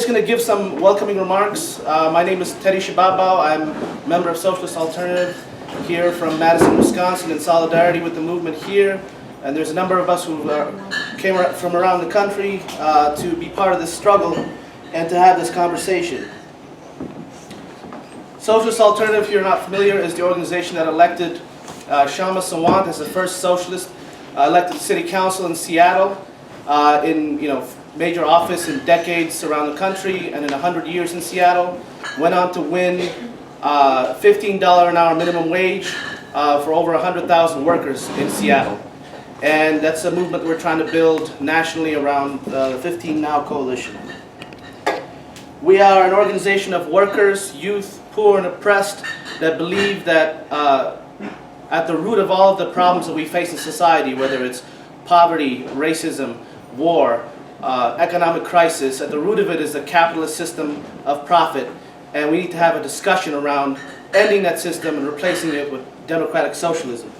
going to give some welcoming remarks. My name is Teddy Shababao. I'm a member of Socialist Alternative here from Madison, Wisconsin, in solidarity with the movement here. And there's a number of us who came from around the country to be part of this struggle and to have this conversation. Socialist Alternative, if you're not familiar, is the organization that elected Shama Sawant as the first socialist elected to City Council in Seattle in major office in decades around the country and in 100 years in Seattle. Went on to win $15 an hour minimum wage for over 100,000 workers in Seattle. And that's a movement we're trying to build nationally around the 15 Now Coalition. We are an organization of workers, youth, poor and oppressed that believe that at the root of all of the problems that we face in society, whether it's poverty, racism, war, economic crisis, at the root of it is the capitalist system of profit, and we need to have a discussion around ending that system and replacing it with democratic socialism.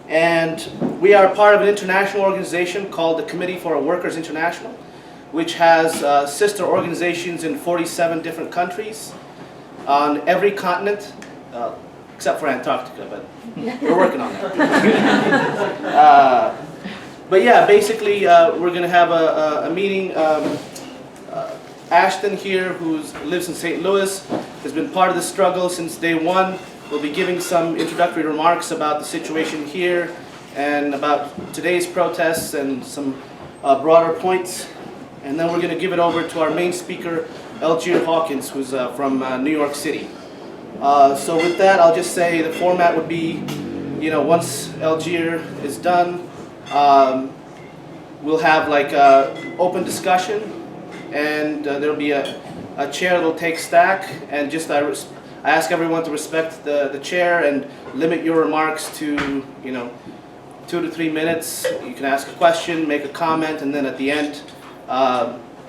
And we are part of an international organization called the Committee for Workers International, which has sister organizations in 47 different countries on every continent, except for Antarctica, but we're working on that. But yeah, basically we're going to have a meeting. Ashton here, who lives in St. Louis, has been part of the struggle since day one. We'll be giving some introductory remarks about the situation here and about today's protests and some broader points. And then we're going to give it over to our main speaker, Eljeer Hawkins, who's from New York City. So with that, I'll just say the format would be, once Eljeer is done, we'll have like open discussion, and there'll be a chair that'll take stack, and just I ask everyone to respect the chair and limit your remarks to 2 to 3 minutes. You can ask a question, make a comment, and then at the end,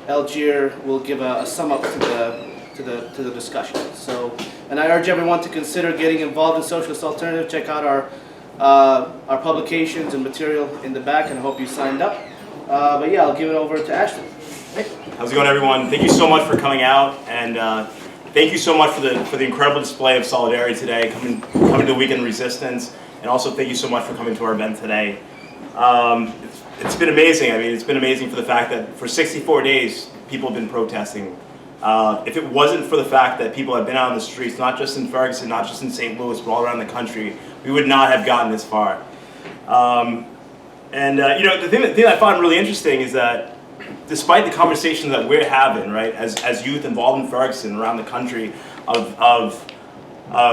Eljeer will give a sum up to the discussion. So, and I urge everyone to consider getting involved in Socialist Alternative. Check out our publications and material in the back, and I hope you signed up. But yeah, I'll give it over to Ashton. How's it going, everyone? Thank you so much for coming out, and thank you so much for the incredible display of solidarity today, coming to the Weekend Resistance, and also thank you so much for coming to our event today. It's been amazing. I mean, it's been amazing for the fact that for 64 days, people have been protesting. If it wasn't for the fact that people have been out on the streets, not just in Ferguson, not just in St. Louis, but all around the country, we would not have gotten this far. The thing I find really interesting is that despite the conversations that we're having, right, as youth involved in Ferguson around the country of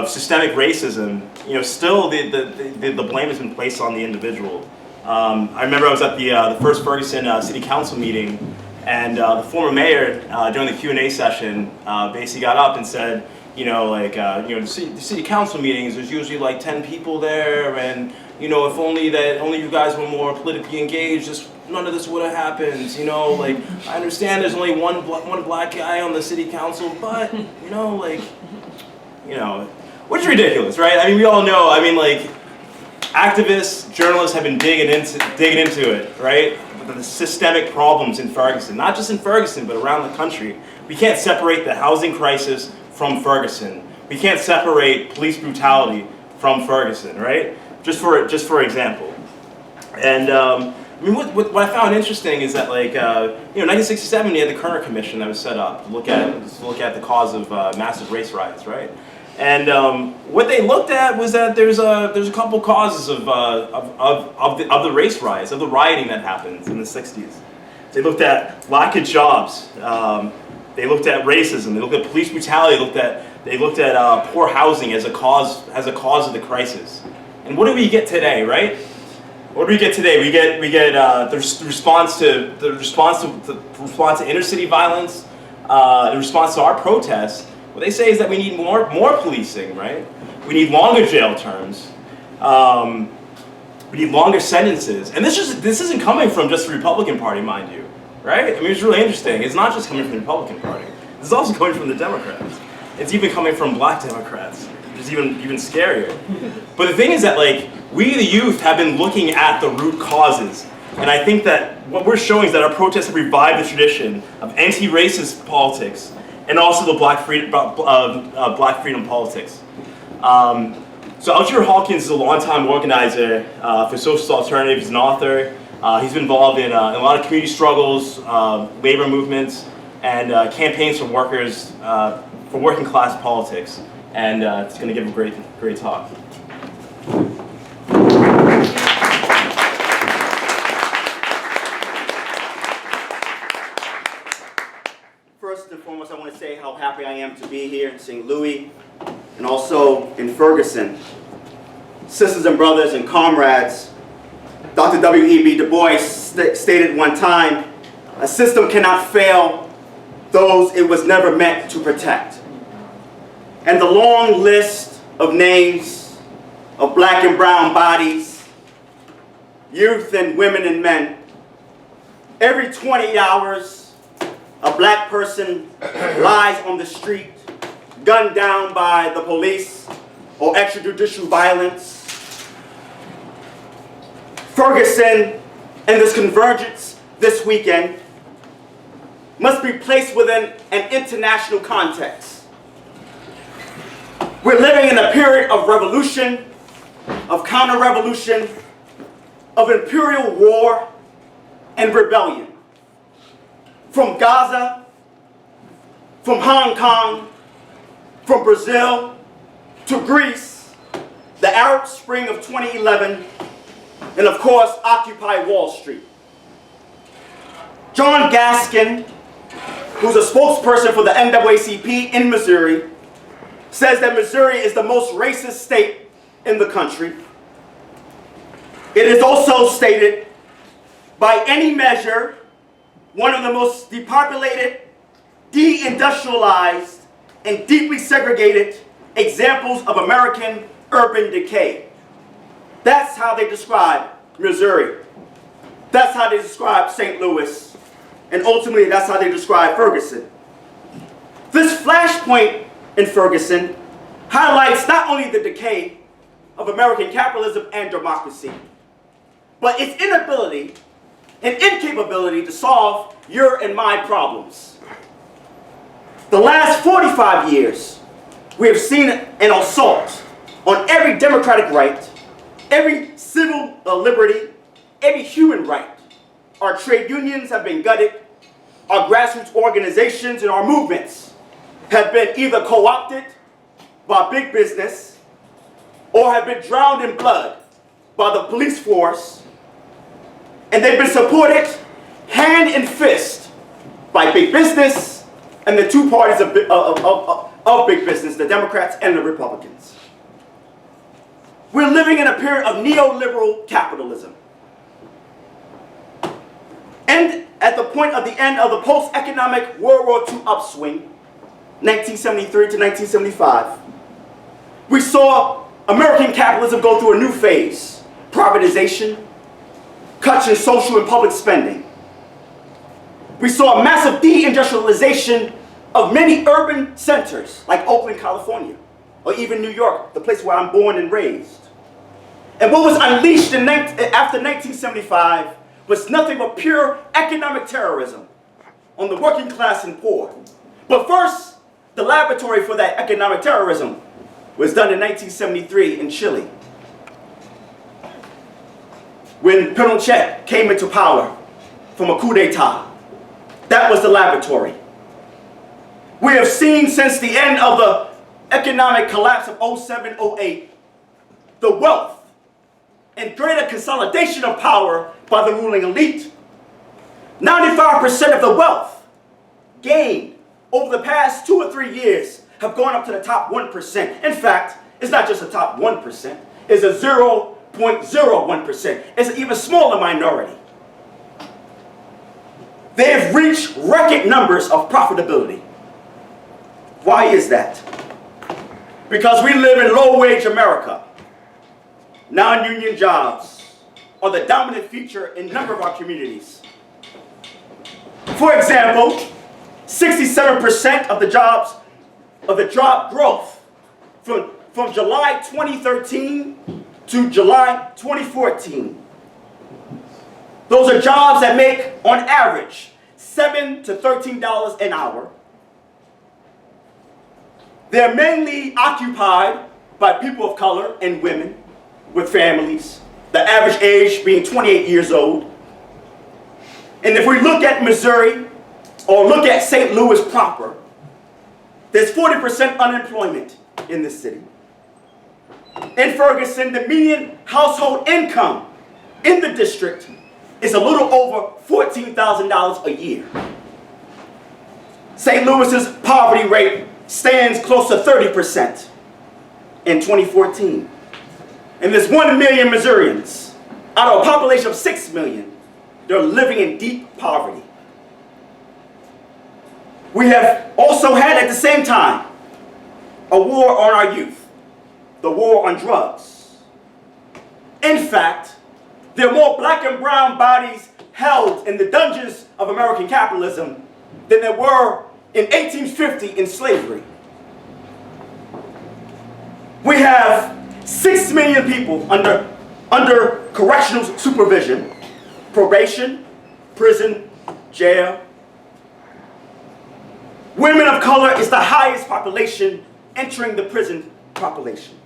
systemic racism, still the blame has been placed on the individual. I remember I was at the first Ferguson City Council meeting, and the former mayor during the Q&A session basically got up and said, the city council meetings, there's usually like 10 people there, and if only you guys were more politically engaged, none of this would have happened. I understand there's only one black guy on the city council, but which is ridiculous, right? I mean, we all know. I mean, activists, journalists have been digging into it, right? The systemic problems in Ferguson, not just in Ferguson, but around the country. We can't separate the housing crisis from Ferguson. We can't separate police brutality from Ferguson, right? Just for example. And I mean, what I found interesting is that, in 1967, you had the Kerner Commission that was set up to look at the cause of massive race riots, right? And what they looked at was that there's a couple causes of the race riots, of the rioting that happened in the 60s. They looked at lack of jobs. They looked at racism. They looked at police brutality. They looked at poor housing as a cause of the crisis. And what do we get today, right? What do we get today? We get the response to inner city violence, the response to our protests. What they say is that we need more policing, right? We need longer jail terms. We need longer sentences. And this isn't coming from just the Republican Party, mind you, right? I mean, it's really interesting. It's not just coming from the Republican Party. This is also coming from the Democrats. It's even coming from black Democrats, which is even scarier. But the thing is that, we the youth have been looking at the root causes. And I think that what we're showing is that our protests have revived the tradition of anti-racist politics and also the black freedom politics. So Eljeer Hawkins is a longtime organizer for Socialist Alternatives. He's an author. He's been involved in a lot of community struggles, labor movements, and campaigns for workers, for working class politics. And he's going to give a great talk. First and foremost, I want to say how happy I am to be here in St. Louis and also in Ferguson. Sisters and brothers and comrades, Dr. W.E.B. Du Bois stated one time, a system cannot fail those it was never meant to protect. And the long list of names of black and brown bodies, youth and women and men, every 20 hours, a black person lies on the street, gunned down by the police or extrajudicial violence. Ferguson and this convergence this weekend must be placed within an international context. We're living in a period of revolution, of counter-revolution, of imperial war and rebellion. From Gaza, from Hong Kong, from Brazil to Greece, the Arab Spring of 2011, and of course, Occupy Wall Street. John Gaskin, who's a spokesperson for the NAACP in Missouri, says that Missouri is the most racist state in the country. It is also stated, by any measure, one of the most depopulated, deindustrialized, and deeply segregated examples of American urban decay. That's how they describe Missouri. That's how they describe St. Louis. And ultimately, that's how they describe Ferguson. This flashpoint in Ferguson highlights not only the decay of American capitalism and democracy, but its inability and incapability to solve your and my problems. The last 45 years, we have seen an assault on every democratic right, every civil liberty, every human right. Our trade unions have been gutted. Our grassroots organizations and our movements have been either co-opted by big business or have been drowned in blood by the police force, and they've been supported hand and fist by big business and the two parties of big business, the Democrats and the Republicans. We're living in a period of neoliberal capitalism. And at the point of the end of the post-economic World War II upswing, 1973 to 1975, we saw American capitalism go through a new phase: privatization, cuts in social and public spending. We saw a massive deindustrialization of many urban centers, like Oakland, California, or even New York, the place where I'm born and raised. And what was unleashed after 1975 was nothing but pure economic terrorism on the working class and poor. But first, the laboratory for that economic terrorism was done in 1973 in Chile, when Pinochet came into power from a coup d'etat. That was the laboratory. We have seen since the end of the economic collapse of 07-08, the wealth and greater consolidation of power by the ruling elite. 95% of the wealth gained over the past 2 or 3 years have gone up to the top 1%. In fact, it's not just the top 1%, it's a 0.01%. It's an even smaller minority. They have reached record numbers of profitability. Why is that? Because we live in low-wage America. Non-union jobs are the dominant feature in a number of our communities. For example, 67% of the job growth from July 2013 to July 2014. Those are jobs that make, on average, $7 to $13 an hour. They're mainly occupied by people of color and women with families, the average age being 28 years old. And if we look at Missouri, or look at St. Louis proper, there's 40% unemployment in this city. In Ferguson, the median household income in the district is a little over $14,000 a year. St. Louis's poverty rate stands close to 30% in 2014. And there's 1 million Missourians out of a population of 6 million. They're living in deep poverty. We have also had at the same time a war on our youth, the war on drugs. In fact, there are more black and brown bodies held in the dungeons of American capitalism than there were in 1850 in slavery. We have 6 million people under correctional supervision, probation, prison, jail. Women of color is the highest population entering the prison population.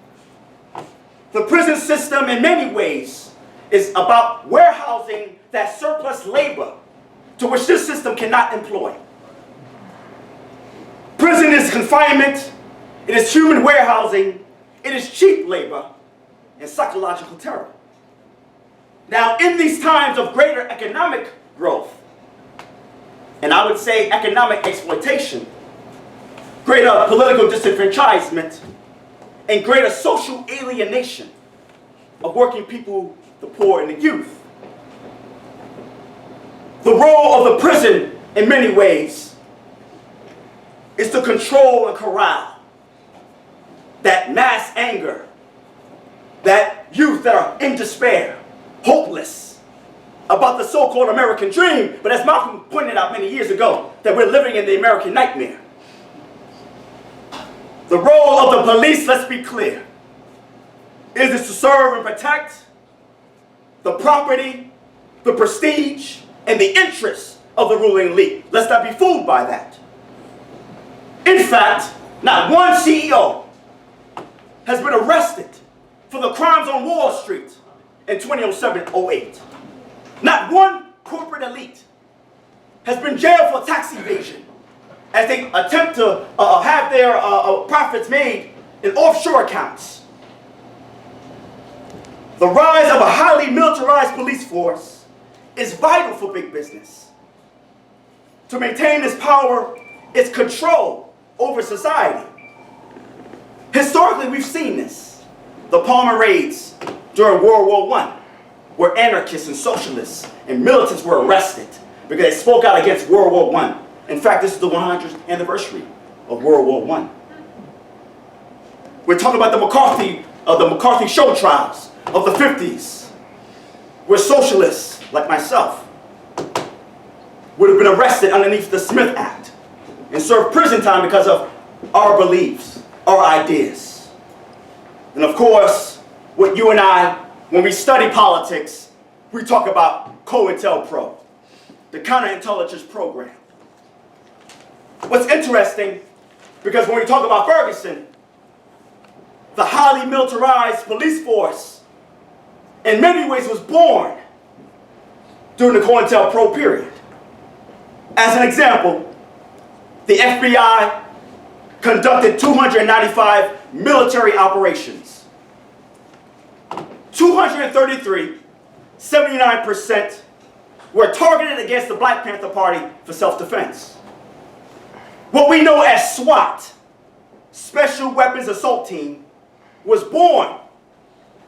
The prison system in many ways is about warehousing that surplus labor to which this system cannot employ. Prison is confinement, it is human warehousing, it is cheap labor, and psychological terror. Now, in these times of greater economic growth, and I would say economic exploitation, greater political disenfranchisement, and greater social alienation of working people, the poor, and the youth, the role of the prison, in many ways, is to control and corral that mass anger, that youth that are in despair, hopeless about the so-called American dream, but as Malcolm pointed out many years ago, that we're living in the American nightmare. The role of the police, let's be clear, is to serve and protect the property, the prestige, and the interests of the ruling elite. Let's not be fooled by that. In fact, not one CEO has been arrested for the crimes on Wall Street in 2007-08. Not one corporate elite has been jailed for tax evasion as they attempt to have their profits made in offshore accounts. The rise of a highly militarized police force is vital for big business to maintain its power, its control over society. Historically, we've seen this. The Palmer raids during World War I, where anarchists and socialists and militants were arrested because they spoke out against World War I. In fact, this is the 100th anniversary of World War I. We're talking about the McCarthy show trials of the 50s, where socialists like myself would have been arrested underneath the Smith Act and served prison time because of our beliefs, our ideas. And of course, what you and I, when we study politics, we talk about COINTELPRO, the counterintelligence program. What's interesting, because when we talk about Ferguson, the highly militarized police force in many ways was born during the COINTELPRO period. As an example, the FBI conducted 295 military operations. 233, 79%, were targeted against the Black Panther Party for self-defense. What we know as SWAT, Special Weapons Assault Team, was born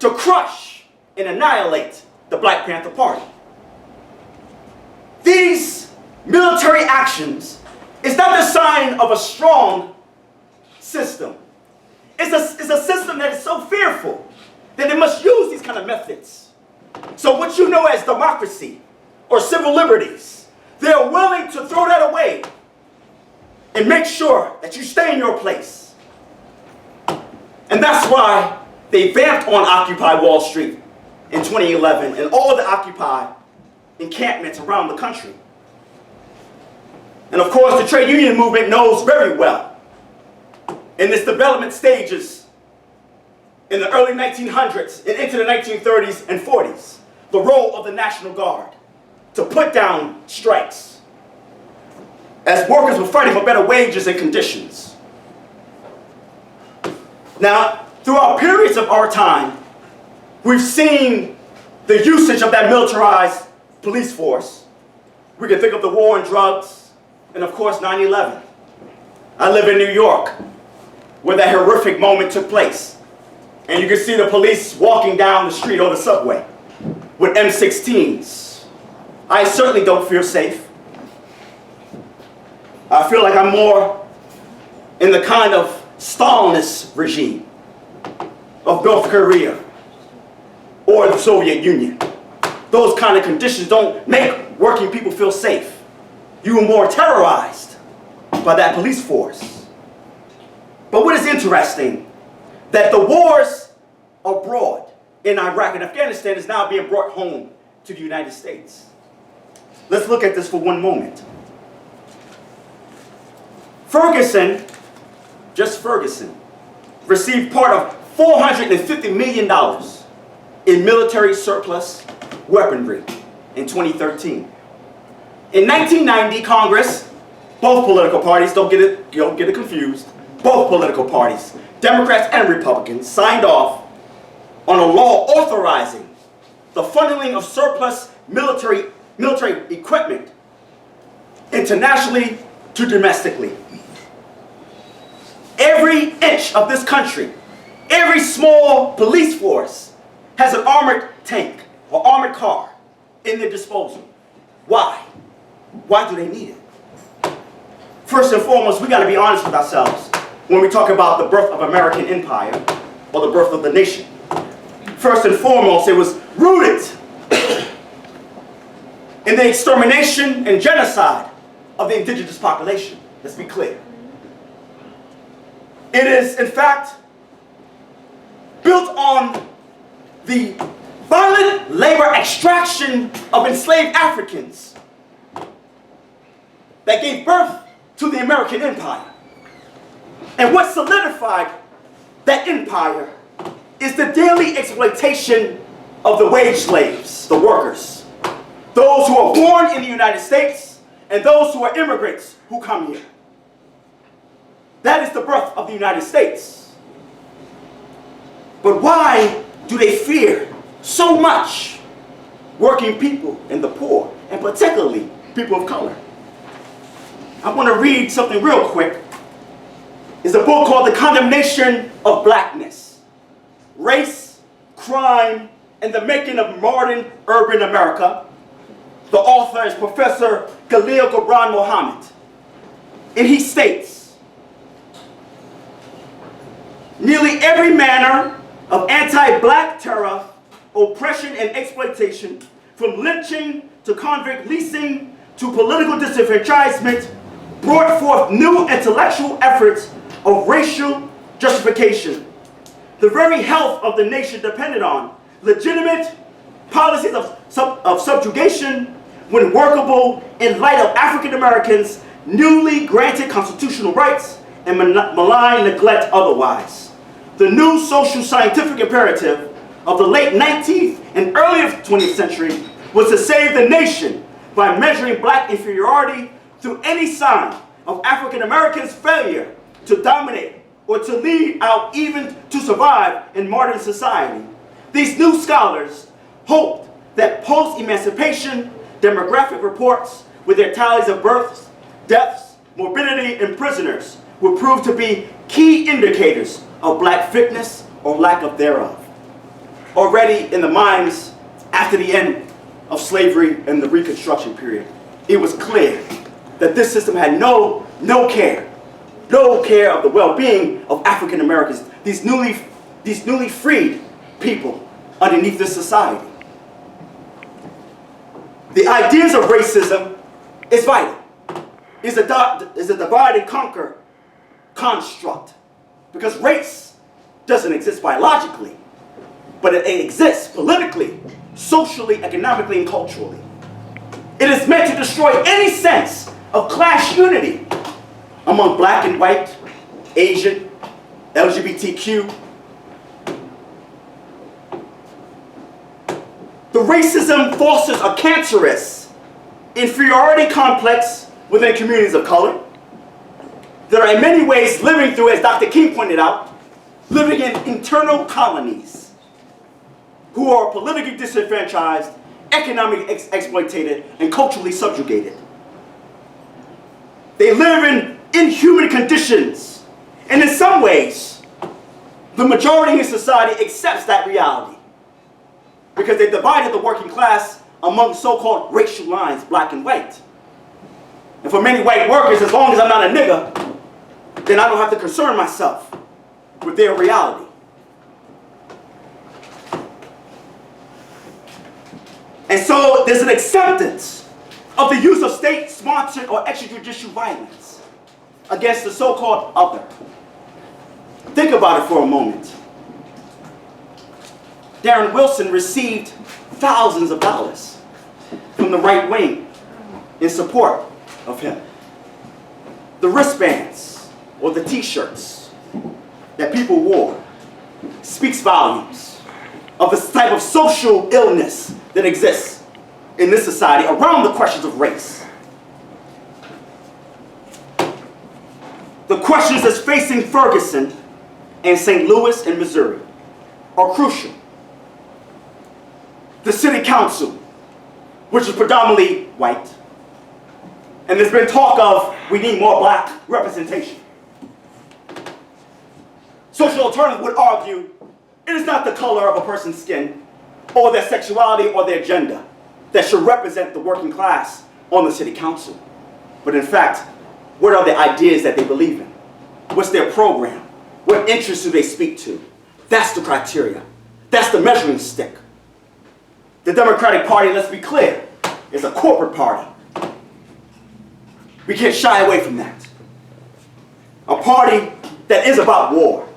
to crush and annihilate the Black Panther Party. These military actions is not the sign of a strong system. It's a system that is so fearful that they must use these kind of methods. So what you know as democracy or civil liberties, they're willing to throw that away and make sure that you stay in your place. And that's why they vamped on Occupy Wall Street in 2011 and all the Occupy encampments around the country. And of course, the trade union movement knows very well in its development stages in the early 1900s and into the 1930s and 40s, the role of the National Guard to put down strikes as workers were fighting for better wages and conditions. Now, throughout periods of our time, we've seen the usage of that militarized police force. We can think of the war on drugs and, of course, 9/11. I live in New York, where that horrific moment took place. And you can see the police walking down the street or the subway with M16s. I certainly don't feel safe. I feel like I'm more in the kind of Stalinist regime of North Korea or the Soviet Union. Those kind of conditions don't make working people feel safe. You are more terrorized by that police force. But what is interesting, that the wars abroad in Iraq and Afghanistan is now being brought home to the United States. Let's look at this for one moment. Ferguson, just Ferguson, received part of $450 million in military surplus weaponry in 2013. In 1990, Congress, both political parties, don't get it confused, both political parties, Democrats and Republicans, signed off on a law authorizing the funneling of surplus military equipment internationally to domestically. Every inch of this country, every small police force has an armored tank or armored car in their disposal. Why? Why do they need it? First and foremost, we got to be honest with ourselves when we talk about the birth of American empire or the birth of the nation. First and foremost, it was rooted in the extermination and genocide of the indigenous population. Let's be clear. It is, in fact, built on the violent labor extraction of enslaved Africans that gave birth to the American empire. And what solidified that empire is the daily exploitation of the wage slaves, the workers, those who are born in the United States and those who are immigrants who come here. That is the birth of the United States. But why do they fear so much working people and the poor, and particularly people of color? I want to read something real quick. It's a book called The Condemnation of Blackness: Race, Crime, and the Making of Modern Urban America. The author is Professor Khalil Gibran Muhammad. And he states, nearly every manner of anti-black terror, oppression, and exploitation, from lynching to convict leasing to political disenfranchisement, brought forth new intellectual efforts of racial justification. The very health of the nation depended on legitimate policies of subjugation when workable in light of African Americans' newly granted constitutional rights and malign neglect otherwise. The new social scientific imperative of the late 19th and early 20th century was to save the nation by measuring black inferiority through any sign of African Americans' failure to dominate or to lead out even to survive in modern society. These new scholars hoped that post-emancipation demographic reports with their tallies of births, deaths, morbidity, and prisoners would prove to be key indicators of black fitness or lack of thereof. Already in the minds after the end of slavery and the Reconstruction period, it was clear that this system had no care of the well-being of African Americans, these newly freed people underneath this society. The ideas of racism is vital. It's a divide and conquer construct, because race doesn't exist biologically, but it exists politically, socially, economically, and culturally. It is meant to destroy any sense of class unity among black and white, Asian, LGBTQ. The racism fosters a cancerous inferiority complex within communities of color that are in many ways living through, as Dr. King pointed out, living in internal colonies who are politically disenfranchised, economically exploited, and culturally subjugated. They live in inhuman conditions, and in some ways, the majority in society accepts that reality because they divided the working class among so-called racial lines, black and white. And for many white workers, as long as I'm not a nigger, then I don't have to concern myself with their reality. And so there's an acceptance of the use of state-sponsored or extrajudicial violence against the so-called other. Think about it for a moment. Darren Wilson received thousands of dollars from the right wing in support of him. The wristbands or the t-shirts that people wore speaks volumes of the type of social illness that exists in this society around the questions of race. The questions that's facing Ferguson and St. Louis and Missouri are crucial. The city council, which is predominantly white, and there's been talk of we need more black representation. Social alternatives would argue it is not the color of a person's skin or their sexuality or their gender that should represent the working class on the city council. But in fact, what are the ideas that they believe in? What's their program? What interests do they speak to? That's the criteria. That's the measuring stick. The Democratic Party, let's be clear, is a corporate party. We can't shy away from that. A party that is about war,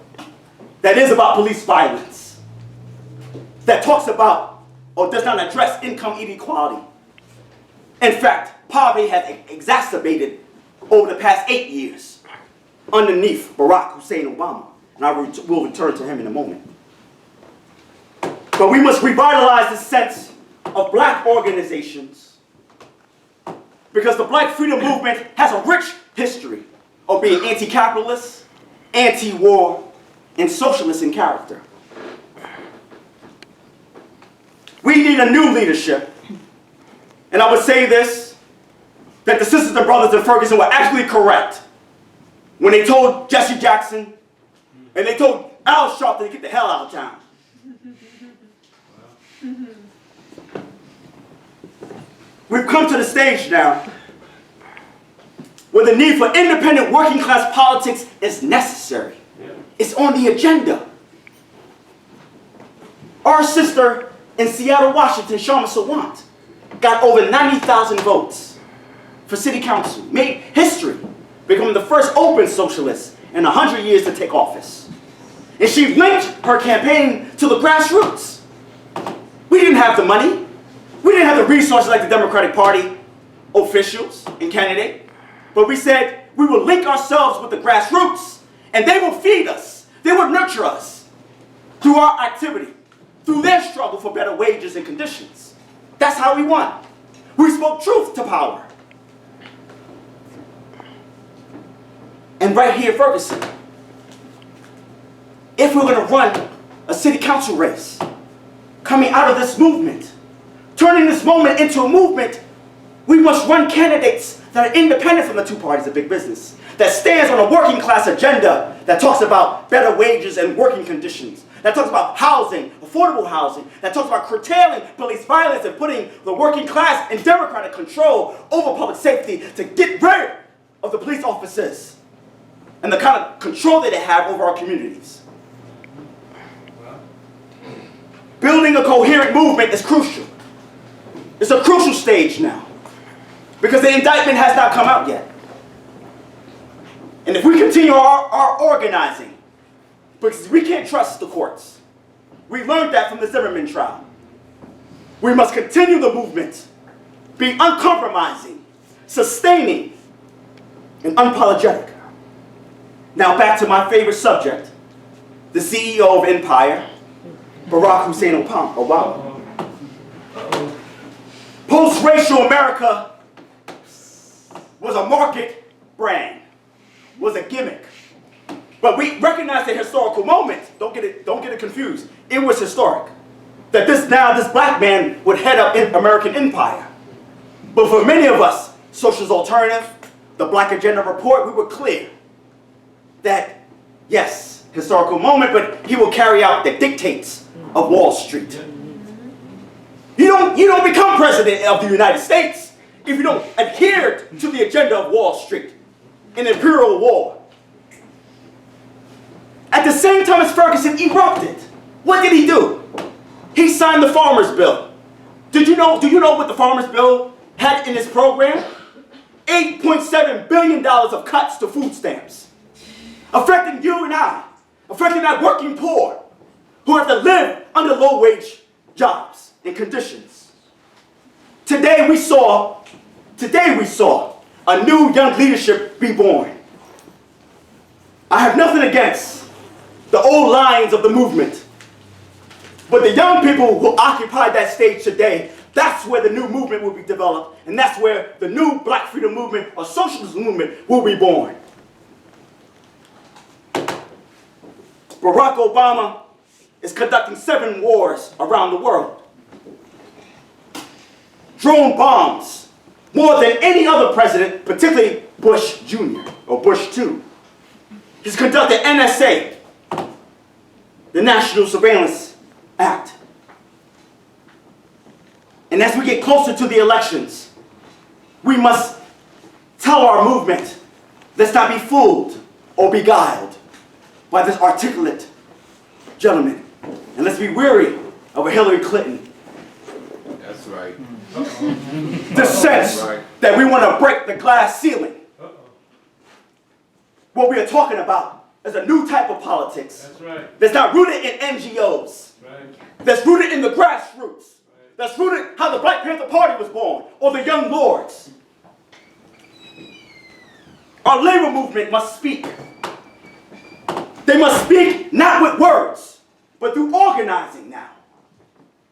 that is about police violence, that talks about or does not address income inequality. In fact, poverty has exacerbated over the past 8 years underneath Barack Hussein Obama. And I will return to him in a moment. But we must revitalize the sense of black organizations because the black freedom movement has a rich history of being anti-capitalist, anti-war, and socialist in character. We need a new leadership. And I would say this, that the sisters and brothers in Ferguson were absolutely correct when they told Jesse Jackson and they told Al Sharpton to get the hell out of town. We've come to the stage now where the need for independent working class politics is necessary. It's on the agenda. Our sister in Seattle, Washington, Shama Sawant, got over 90,000 votes for city council, made history, becoming the first open socialist in 100 years to take office. And she linked her campaign to the grassroots. We didn't have the money. We didn't have the resources like the Democratic Party officials and candidate. But we said we will link ourselves with the grassroots and they will feed us. They will nurture us through our activity, through their struggle for better wages and conditions. That's how we won. We spoke truth to power. And right here, Ferguson, if we're going to run a city council race, coming out of this movement, turning this moment into a movement, we must run candidates that are independent from the two parties of big business, that stands on a working class agenda that talks about better wages and working conditions, that talks about housing, affordable housing, that talks about curtailing police violence and putting the working class in democratic control over public safety to get rid of the police officers and the kind of control that they have over our communities. Building a coherent movement is crucial. It's a crucial stage now because the indictment has not come out yet. And if we continue our organizing, because we can't trust the courts. We learned that from the Zimmerman trial. We must continue the movement be uncompromising, sustaining, and unapologetic. Now back to my favorite subject, the CEO of Empire, Barack Hussein Obama. Post-racial America was a market brand, was a gimmick. But we recognize the historical moment. Don't get it confused. It was historic. That this black man would head up American empire. But for many of us, Socialist Alternative, the Black Agenda Report, we were clear that, yes, historical moment, but he will carry out the dictates of Wall Street. You don't become president of the United States if you don't adhere to the agenda of Wall Street, an imperial war. At the same time as Ferguson erupted, what did he do? He signed the Farmers Bill. Do you know what the Farmers Bill had in its program? $8.7 billion of cuts to food stamps, affecting you and I, affecting that working poor who have to live under low-wage jobs and conditions. Today we saw a new young leadership be born. I have nothing against the old lions of the movement, but the young people who occupy that stage today, that's where the new movement will be developed, and that's where the new Black freedom movement or socialist movement will be born. Barack Obama is conducting 7 wars around the world. Drone bombs, more than any other president, particularly Bush Jr. or Bush II. He's conducted NSA, the National Surveillance Act. And as we get closer to the elections, we must tell our movement, let's not be fooled or beguiled by this articulate gentleman. And let's be weary of a Hillary Clinton. That's right. The sense that we want to break the glass ceiling. What we are talking about is a new type of politics. That's right. That's not rooted in NGOs. Right. That's rooted in the grassroots. That's rooted how the Black Panther Party was born, or the Young Lords. Our labor movement must speak. They must speak not with words, but through organizing now.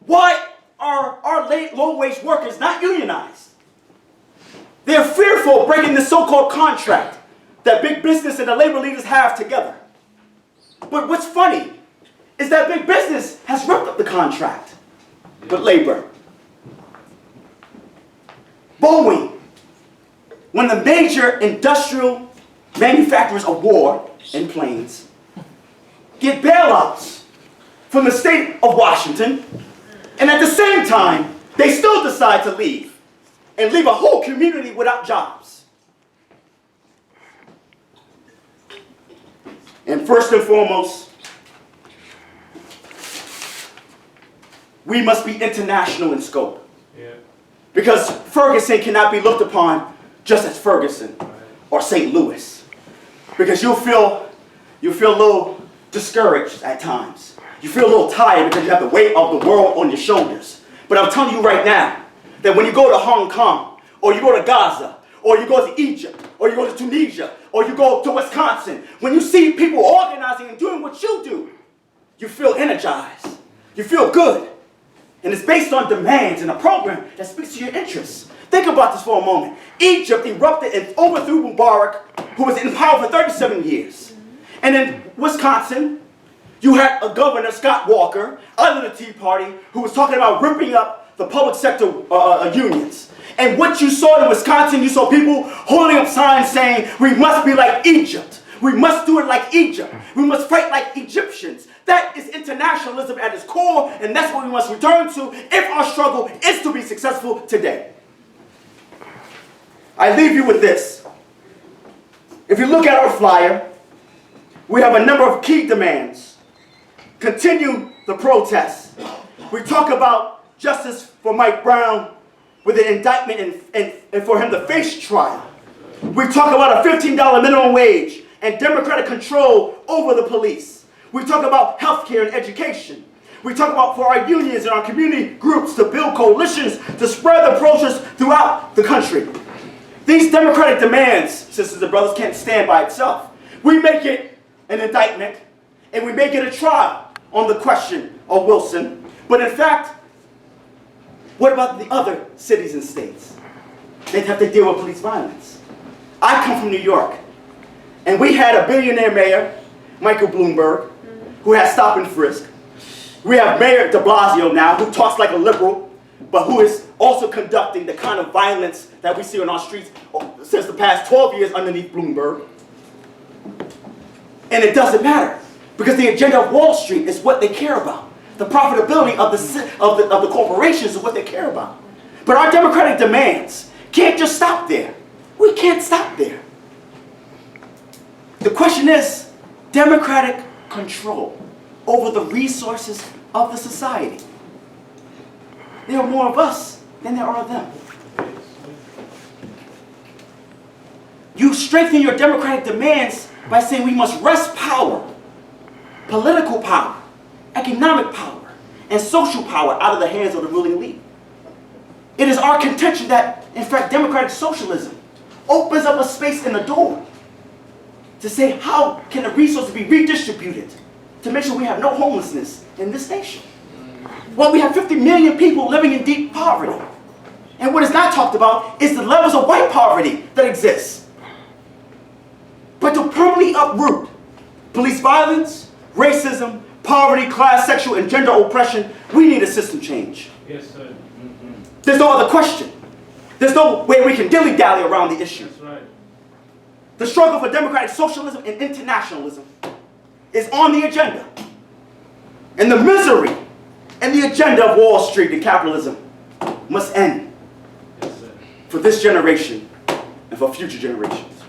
Why are our low-wage workers not unionized? They're fearful of breaking the so-called contract that big business and the labor leaders have together. But what's funny is that big business has ripped up the contract with labor. Boeing, one of the major industrial manufacturers of war and planes, get bailouts from the state of Washington, and at the same time, they still decide to leave and leave a whole community without jobs. And first and foremost, we must be international in scope. Yeah. Because Ferguson cannot be looked upon just as Ferguson or St. Louis. Because you'll feel a little discouraged at times. You feel a little tired because you have the weight of the world on your shoulders. But I'm telling you right now that when you go to Hong Kong, or you go to Gaza, or you go to Egypt, or you go to Tunisia, or you go to Wisconsin, when you see people organizing and doing what you do, you feel energized. You feel good. And it's based on demands and a program that speaks to your interests. Think about this for a moment. Egypt erupted and overthrew Mubarak, who was in power for 37 years. And in Wisconsin, you had a governor, Scott Walker, out of the Tea Party, who was talking about ripping up the public sector unions. And what you saw in Wisconsin, you saw people holding up signs saying, we must be like Egypt. We must do it like Egypt. We must fight like Egyptians. That is internationalism at its core, and that's what we must return to if our struggle is to be successful today. I leave you with this. If you look at our flyer, we have a number of key demands. Continue the protests. We talk about justice for Mike Brown with an indictment and for him to face trial. We talk about a $15 minimum wage and democratic control over the police. We talk about health care and education. We talk about for our unions and our community groups to build coalitions to spread the protests throughout the country. These democratic demands, sisters and brothers, can't stand by itself. We make it an indictment, and we make it a trial on the question of Wilson. But in fact, what about the other cities and states? They have to deal with police violence. I come from New York, and we had a billionaire mayor, Michael Bloomberg, who has stop and frisk. We have Mayor de Blasio now, who talks like a liberal, but who is also conducting the kind of violence that we see on our streets since the past 12 years underneath Bloomberg. And it doesn't matter, because the agenda of Wall Street is what they care about. The profitability of the corporations is what they care about. But our democratic demands can't just stop there. We can't stop there. The question is democratic control over the resources of the society. There are more of us than there are of them. You strengthen your democratic demands by saying we must wrest power, political power, economic power, and social power out of the hands of the ruling elite. It is our contention that, in fact, democratic socialism opens up a space in the door to say how can the resources be redistributed to make sure we have no homelessness in this nation. Well, we have 50 million people living in deep poverty. And what is not talked about is the levels of white poverty that exist. But to permanently uproot police violence, racism, poverty, class, sexual, and gender oppression, we need a system change. Yes, sir. There's no other question. There's no way we can dilly-dally around the issue. That's right. The struggle for democratic socialism and internationalism is on the agenda. And the misery and the agenda of Wall Street and capitalism must end Yes, sir. for this generation and for future generations.